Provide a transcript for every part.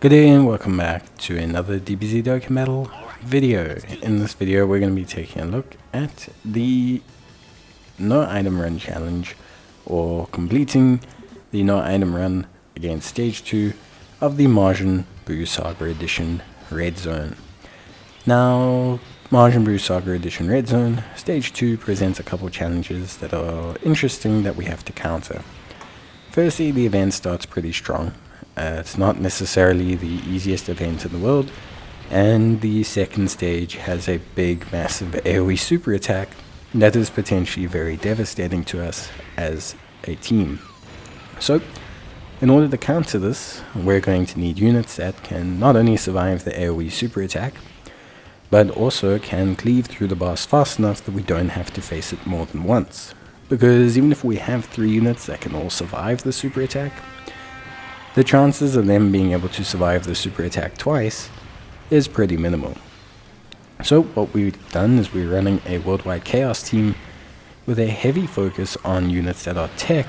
Good day and welcome back to another DBZ Dokkan Metal video. In this video we're going to be taking a look at the no item run challenge, or completing the no item run against stage 2 of the Majin Buu Saga Edition Red Zone. Now, Majin Buu Saga Edition Red Zone stage 2 presents a couple challenges that are interesting that we have to counter. Firstly, the event starts pretty strong. It's not necessarily the easiest event in the world, and the second stage has a big, massive AoE super attack that is potentially very devastating to us as a team. So, in order to counter this, we're going to need units that can not only survive the AoE super attack, but also can cleave through the boss fast enough that we don't have to face it more than once. Because even if we have 3 units that can all survive the super attack, the chances of them being able to survive the super attack twice is pretty minimal. So what we've done is we're running a worldwide chaos team with a heavy focus on units that are tech,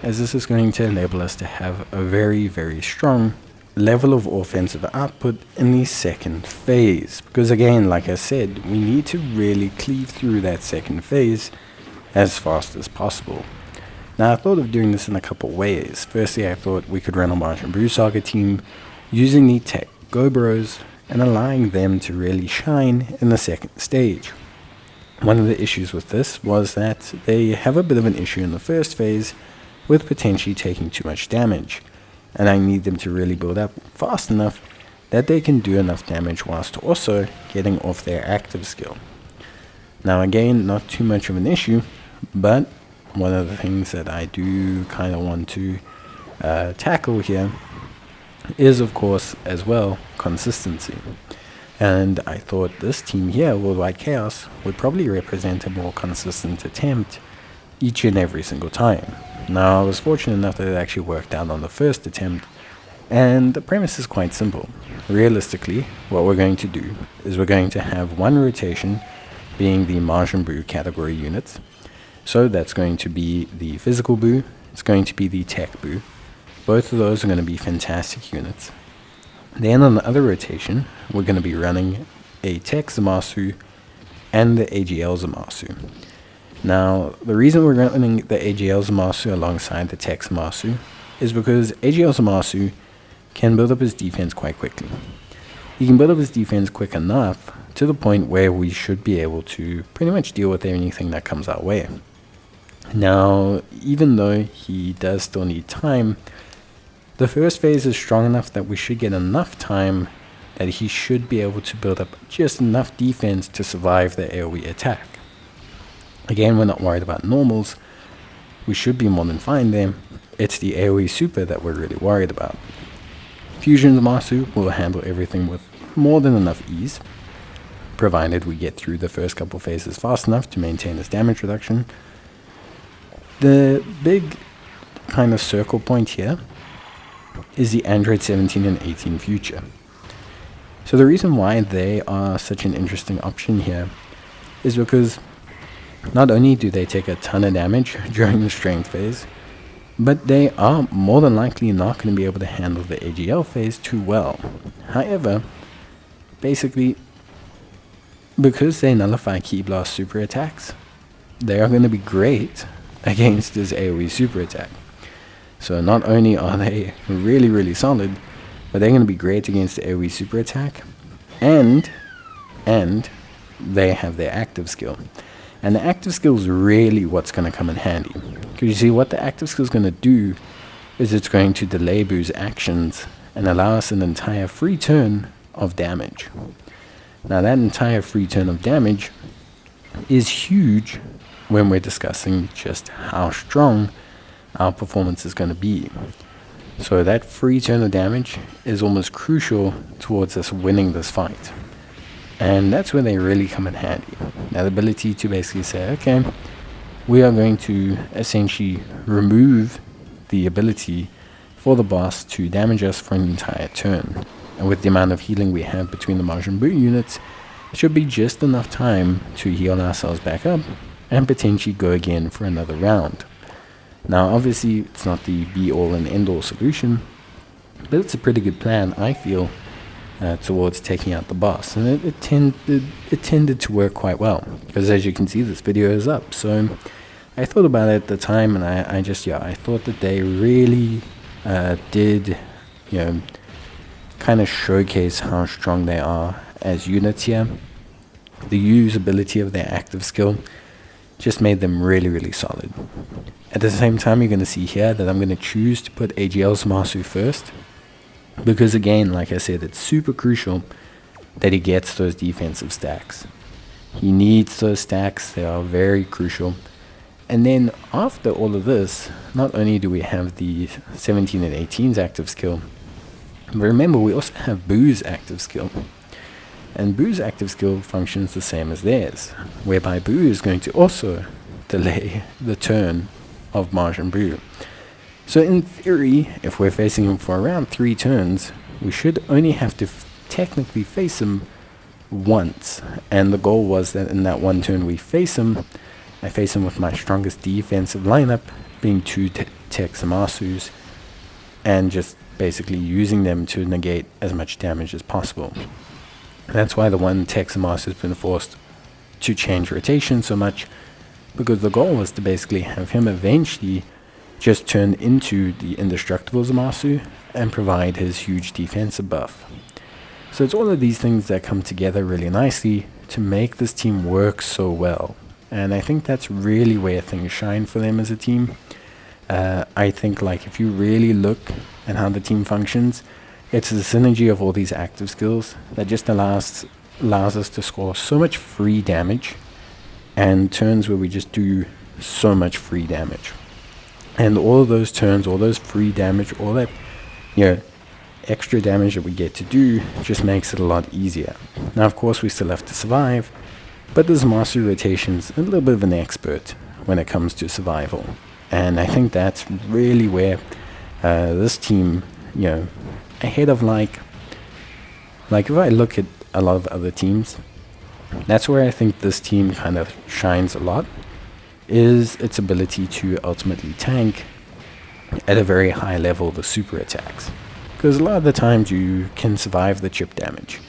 as this is going to enable us to have a very, very strong level of offensive output in the second phase. Because again, like I said, we need to really cleave through that second phase as fast as possible. Now, I thought of doing this in a couple ways. Firstly, I thought we could run a Majin Buu Saga team using the tech Go Bros and allowing them to really shine in the second stage. One of the issues with this was that they have a bit of an issue in the first phase with potentially taking too much damage, and I need them to really build up fast enough that they can do enough damage whilst also getting off their active skill. Now again, not too much of an issue, but one of the things that I do kind of want to tackle here is, of course, as well, consistency. And I thought this team here, Worldwide Chaos, would probably represent a more consistent attempt each and every single time. Now, I was fortunate enough that it actually worked out on the first attempt, and the premise is quite simple. Realistically, what we're going to do is we're going to have one rotation being the Majin Buu category units. So that's going to be the physical Buu, it's going to be the tech Buu. Both of those are going to be fantastic units. Then on the other rotation, we're going to be running a tech Zamasu and the AGL Zamasu. Now, the reason we're running the AGL Zamasu alongside the tech Zamasu is because AGL Zamasu can build up his defense quite quickly. He can build up his defense quick enough to the point where we should be able to pretty much deal with anything that comes our way. Now, even though he does still need time, the first phase is strong enough that we should get enough time that he should be able to build up just enough defense to survive the AoE attack. Again, we're not worried about normals. We should be more than fine there. It's the AoE super that we're really worried about. Fusion Zamasu will handle everything with more than enough ease, provided we get through the first couple phases fast enough to maintain this damage reduction. The big kind of circle point here is the Android 17 and 18 future. So the reason why they are such an interesting option here is because not only do they take a ton of damage during the strength phase, but they are more than likely not going to be able to handle the AGL phase too well. However, basically, because they nullify Ki Blast super attacks, they are going to be great against his AoE super attack. So not only are they really, really solid, but they're going to be great against the AoE super attack, and they have their active skill. And the active skill is really what's going to come in handy. Because you see, what the active skill is going to do is it's going to delay Buu's actions and allow us an entire free turn of damage. Now that entire free turn of damage is huge when we're discussing just how strong our performance is going to be. So that free turn of damage is almost crucial towards us winning this fight. And that's where they really come in handy. That ability to basically say, okay, we are going to essentially remove the ability for the boss to damage us for an entire turn. And with the amount of healing we have between the Majin Buu units, it should be just enough time to heal ourselves back up and potentially go again for another round. Now obviously it's not the be all and end all solution, But it's a pretty good plan, I feel, towards taking out the boss, and it tended to work quite well, because as you can see, this video is up. So I thought about it at the time, and I thought that they really did, kind of showcase how strong they are as units here. The usability of their active skill just made them really, really solid. At the same time, you're going to see here that I'm going to choose to put AGL Zamasu first, because again, like I said, it's super crucial that he gets those defensive stacks. He needs those stacks. They are very crucial. And then after all of this, not only do we have the 17 and 18's active skill, but remember, we also have Boo's active skill. And Boo's active skill functions the same as theirs, whereby Boo is going to also delay the turn of Majin Buu. So in theory, if we're facing him for around 3 turns, we should only have to technically face him once. And the goal was that in that one turn we face him, I face him with my strongest defensive lineup, being 2 Tech Zamasus, and just basically using them to negate as much damage as possible. That's why the one Tech Zamasu has been forced to change rotation so much, because the goal was to basically have him eventually just turn into the indestructible Zamasu and provide his huge defensive buff. So it's all of these things that come together really nicely to make this team work so well. And I think that's really where things shine for them as a team. I think, like, if you really look at how the team functions, it's the synergy of all these active skills that just allows us to score so much free damage, and turns where we just do so much free damage. And all of those turns, all those free damage, all that, extra damage that we get to do just makes it a lot easier. Now, of course, we still have to survive, but this Zamasu rotation's a little bit of an expert when it comes to survival. And I think that's really where this team, ahead of like if I look at a lot of other teams, that's where I think this team kind of shines a lot, is its ability to ultimately tank at a very high level the super attacks. Because a lot of the times you can survive the chip damage,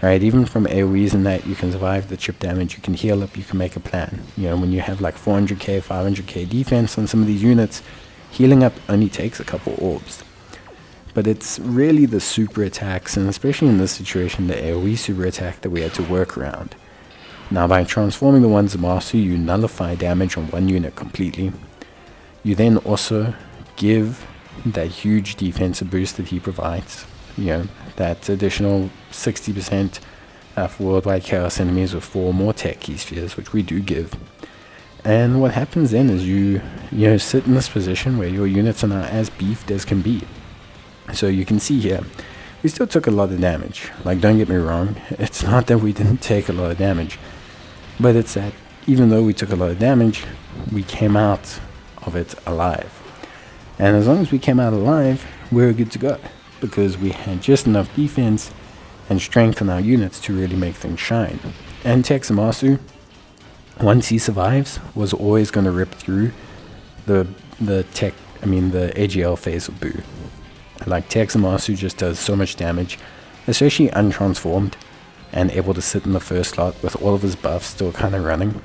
right? Even from AoEs and that, you can survive the chip damage, you can heal up, you can make a plan. When you have like 400k, 500k defense on some of these units, healing up only takes a couple orbs. But it's really the super attacks, and especially in this situation, the AoE super attack that we had to work around. Now, by transforming the one Zamasu, you nullify damage on one unit completely. You then also give that huge defensive boost that he provides, that additional 60% for worldwide chaos enemies with 4 more tech key spheres, which we do give. And what happens then is you sit in this position where your units are now as beefed as can be. So you can see here, we still took a lot of damage. Like, don't get me wrong, it's not that we didn't take a lot of damage, but it's that even though we took a lot of damage, we came out of it alive. And as long as we came out alive, we were good to go, because we had just enough defense and strength in our units to really make things shine. And Tech Zamasu, once he survives, was always going to rip through the AGL phase of Buu. Like, Tech Zamasu just does so much damage, especially untransformed and able to sit in the first slot with all of his buffs still kind of running.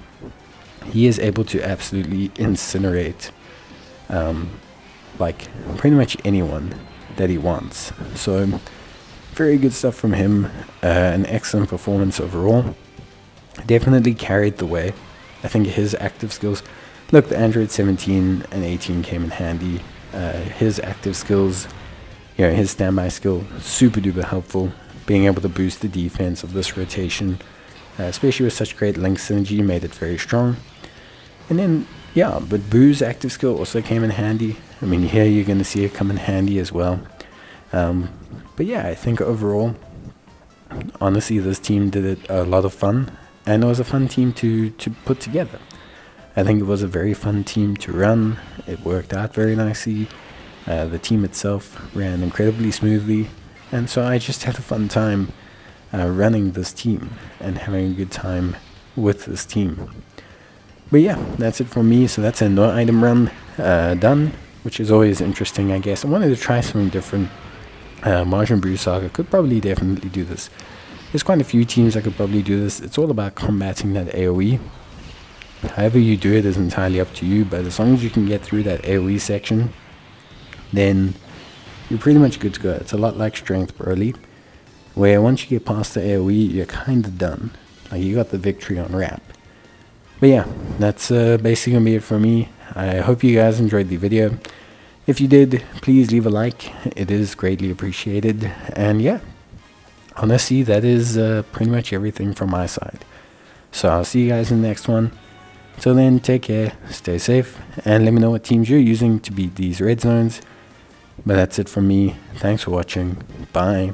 He is able to absolutely incinerate pretty much anyone that he wants. So very good stuff from him. An excellent performance overall. Definitely carried the way. I think his active skills, look, the Android 17 and 18 came in handy. His active skills, his standby skill, super duper helpful. Being able to boost the defense of this rotation, especially with such great link synergy, made it very strong. And then, but Boo's active skill also came in handy. I mean, here you're going to see it come in handy as well. But yeah, I think overall, honestly, this team did it a lot of fun, and it was a fun team to put together. I think it was a very fun team to run. It worked out very nicely. The team itself ran incredibly smoothly, and so I just had a fun time running this team and having a good time with this team. But yeah, that's it for me. So that's a no item run done, which is always interesting, I guess. I wanted to try something different Martian Brew Saga could probably definitely do this. There's quite a few teams that could probably do this. It's all about combating that AoE. However you do it is entirely up to you, but as long as you can get through that AoE section, then you're pretty much good to go. It's a lot like Strength Broly, where once you get past the AoE, you're kind of done. Like, you got the victory on wrap. But yeah, that's basically going to be it for me. I hope you guys enjoyed the video. If you did, please leave a like. It is greatly appreciated. And yeah, honestly, that is pretty much everything from my side. So I'll see you guys in the next one. Till then, take care, stay safe, and let me know what teams you're using to beat these red zones. But that's it from me. Thanks for watching. Bye.